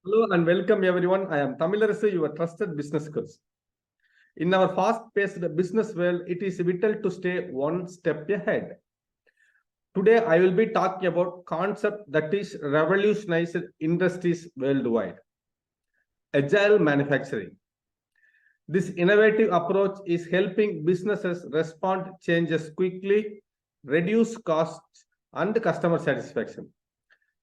Hello and welcome everyone. I am Thamizharasu, your trusted business coach. In our fast-paced business world, it is vital to stay one step ahead. Today, I will be talking about concept that is revolutionized industries worldwide. Agile manufacturing. This innovative approach is helping businesses respond to changes quickly, reduce costs, and customer satisfaction.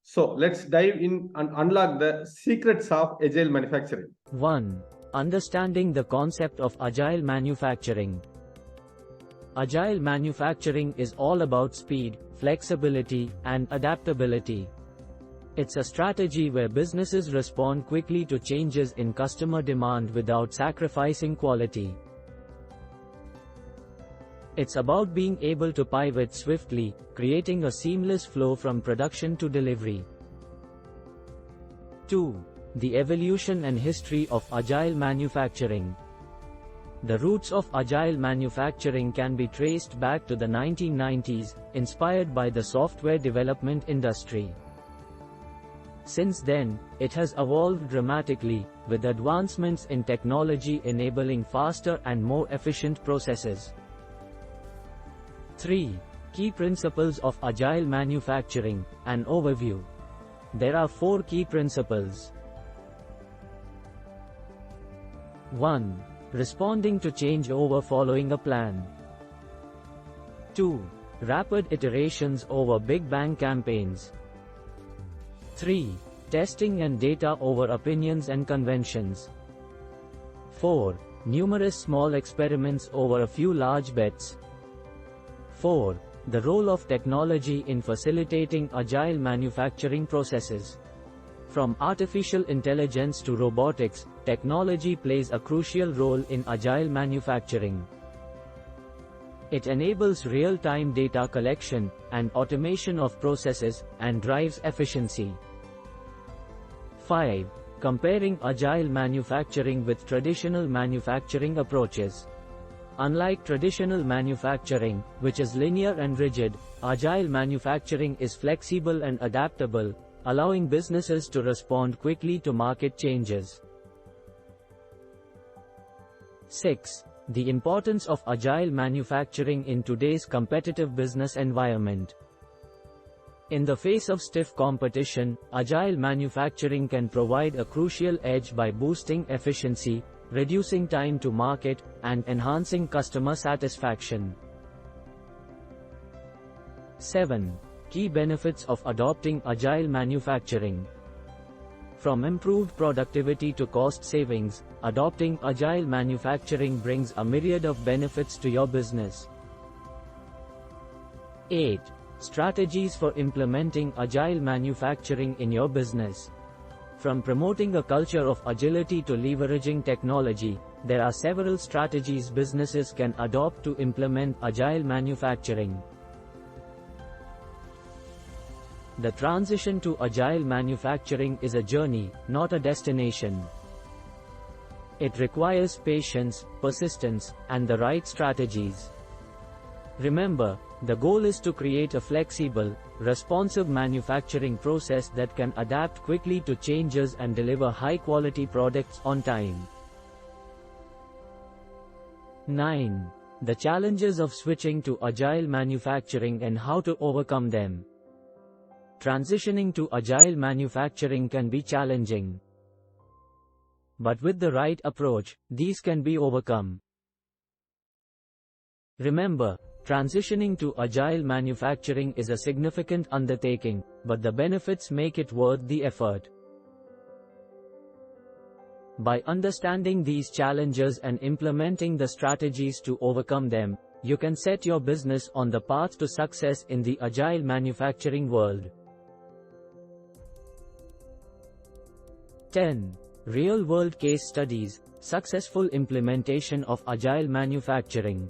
So let's dive in and unlock the secrets of agile manufacturing. 1. Understanding the concept of agile manufacturing. Agile manufacturing is all about speed, flexibility, and adaptability. It's a strategy where businesses respond quickly to changes in customer demand without sacrificing quality. It's about being able to pivot swiftly, creating a seamless flow from production to delivery. 2. The evolution and history of agile manufacturing. The roots of agile manufacturing can be traced back to the 1990s, inspired by the software development industry. Since then, it has evolved dramatically, with advancements in technology enabling faster and more efficient processes. 3. Key principles of agile manufacturing. An overview. There are 4 key principles. 1. Responding to changeover following a plan. 2. Rapid iterations over big bang campaigns. 3. Testing and data over opinions and conventions. 4. Numerous small experiments over a few large bets. 4. The role of technology in facilitating agile manufacturing processes. From artificial intelligence to robotics, technology plays a crucial role in agile manufacturing. It enables real-time data collection and automation of processes, and drives efficiency. 5. Comparing agile manufacturing with traditional manufacturing approaches. Unlike traditional manufacturing, which is linear and rigid, agile manufacturing is flexible and adaptable, allowing businesses to respond quickly to market changes. 6. The importance of agile manufacturing in today's competitive business environment. In the face of stiff competition, agile manufacturing can provide a crucial edge by boosting efficiency, reducing time to market, and enhancing customer satisfaction. 7. Key benefits of adopting agile manufacturing. From improved productivity to cost savings, adopting agile manufacturing brings a myriad of benefits to your business. 8. Strategies for implementing agile manufacturing in your business. From promoting a culture of agility to leveraging technology, there are several strategies businesses can adopt to implement agile manufacturing. The transition to agile manufacturing is a journey, not a destination. It requires patience, persistence, and the right strategies. Remember, the goal is to create a flexible, responsive manufacturing process that can adapt quickly to changes and deliver high-quality products on time. 9. The challenges of switching to agile manufacturing and how to overcome them. Transitioning to agile manufacturing can be challenging. But with the right approach, these can be overcome. Remember, transitioning to agile manufacturing is a significant undertaking, but the benefits make it worth the effort. By understanding these challenges and implementing the strategies to overcome them, you can set your business on the path to success in the agile manufacturing world. 10. Real-world case studies, successful implementation of agile manufacturing.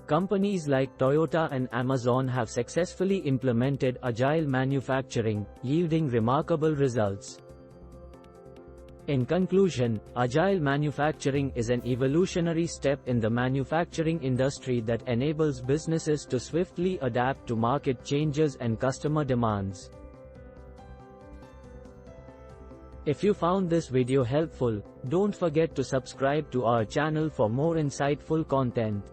Companies like Toyota and Amazon have successfully implemented agile manufacturing, yielding remarkable results. In conclusion, agile manufacturing is an evolutionary step in the manufacturing industry that enables businesses to swiftly adapt to market changes and customer demands. If you found this video helpful, don't forget to subscribe to our channel for more insightful content.